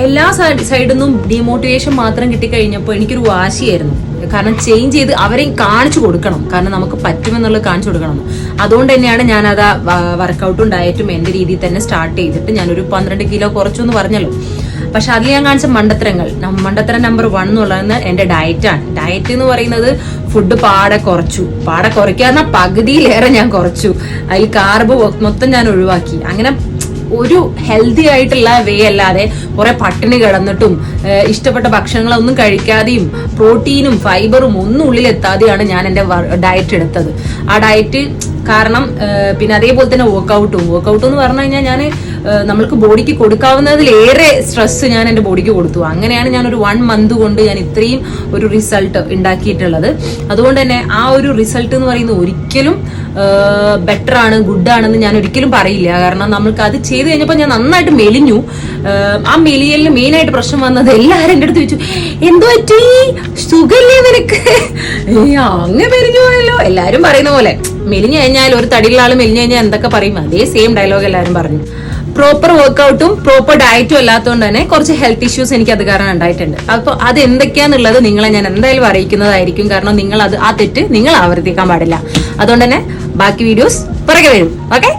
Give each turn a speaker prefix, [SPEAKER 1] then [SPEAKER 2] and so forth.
[SPEAKER 1] എല്ലാ സൈഡിൽ നിന്നും ഡിമോട്ടിവേഷൻ മാത്രം കിട്ടിക്കഴിഞ്ഞപ്പോൾ എനിക്കൊരു വാശിയായിരുന്നു. കാരണം ചേഞ്ച് ചെയ്ത് അവരെ കാണിച്ചു കൊടുക്കണം, കാരണം നമുക്ക് പറ്റുമെന്നുള്ളത് കാണിച്ചു കൊടുക്കണം. അതുകൊണ്ട് തന്നെയാണ് ഞാൻ അത് വർക്കൗട്ടും ഡയറ്റും എന്റെ രീതിയിൽ തന്നെ സ്റ്റാർട്ട് ചെയ്തിട്ട് ഞാനൊരു 12 കിലോ കുറച്ചു എന്ന് പറഞ്ഞല്ലോ. പക്ഷെ അതിൽ ഞാൻ കാണിച്ച മണ്ടത്തരം നമ്പർ 1 എന്നുള്ളത് എന്റെ ഡയറ്റാണ്. ഡയറ്റ് എന്ന് പറയുന്നത് ഫുഡ് പാടെ കുറയ്ക്കാന്ന പകുതിയിലേറെ ഞാൻ കുറച്ചു. അതിൽ കാർബ് മൊത്തം ഞാൻ ഒഴിവാക്കി. അങ്ങനെ ഒരു ഹെൽത്തി ആയിട്ടുള്ള വേ അല്ലാതെ കുറെ പട്ടിണി കിടന്നിട്ടും ഇഷ്ടപ്പെട്ട ഭക്ഷണങ്ങളൊന്നും കഴിക്കാതെയും പ്രോട്ടീനും ഫൈബറും ഒന്നും ഉള്ളിലെത്താതെയാണ് ഞാൻ എന്റെ ഡയറ്റ് എടുത്തത്. ആ ഡയറ്റ് കാരണം പിന്നെ അതേപോലെ തന്നെ വർക്കൗട്ട് എന്ന് പറഞ്ഞു കഴിഞ്ഞാൽ ഞാൻ നമ്മൾക്ക് ബോഡിക്ക് കൊടുക്കാവുന്നതിലേറെ സ്ട്രെസ് ഞാൻ എന്റെ ബോഡിക്ക് കൊടുത്തു. അങ്ങനെയാണ് ഞാൻ ഒരു 1 മന്ത് കൊണ്ട് ഞാൻ ഇത്രയും ഒരു റിസൾട്ട് ഉണ്ടാക്കിയിട്ടുള്ളത്. അതുകൊണ്ട് തന്നെ ആ ഒരു റിസൾട്ട് എന്ന് പറയുന്നത് ഒരിക്കലും ബെറ്റർ ആണ്, ഗുഡ് ആണെന്ന് ഞാൻ ഒരിക്കലും പറയില്ല. കാരണം നമ്മൾക്ക് അത് ചെയ്ത് കഴിഞ്ഞപ്പോൾ ഞാൻ നന്നായിട്ട് മെലിഞ്ഞു. ആ മെലിയലിന് മെയിൻ ആയിട്ട് പ്രശ്നം വന്നത് എല്ലാവരും എന്റെ അടുത്ത് ചോദിച്ചു, എന്തോ പറ്റി, സുഖല്ലേ നിനക്ക്, അങ്ങ് മെലിഞ്ഞു പോയല്ലോ. എല്ലാരും പറയുന്ന പോലെ മെലിഞ്ഞു കഴിഞ്ഞാൽ, ഒരു തടിയുള്ള ആള് മെലിഞ്ഞു കഴിഞ്ഞാൽ എന്തൊക്കെ പറയും, അതേ സെയിം ഡയലോഗ് എല്ലാവരും പറഞ്ഞു. പ്രോപ്പർ വർക്കൗട്ടും പ്രോപ്പർ ഡയറ്റും അല്ലാത്തതുകൊണ്ട് തന്നെ കുറച്ച് ഹെൽത്ത് ഇഷ്യൂസ് എനിക്ക് അത് കാരണം ഉണ്ടായിട്ടുണ്ട്. അപ്പൊ അത് എന്തൊക്കെയാന്നുള്ളത് നിങ്ങളെ ഞാൻ എന്തായാലും അറിയിക്കുന്നതായിരിക്കും. കാരണം നിങ്ങൾ ആ തെറ്റ് നിങ്ങൾ ആവർത്തിക്കാൻ പാടില്ല. അതുകൊണ്ട് തന്നെ ബാക്കി വീഡിയോസ് പുറകെ വരും. ഓക്കെ.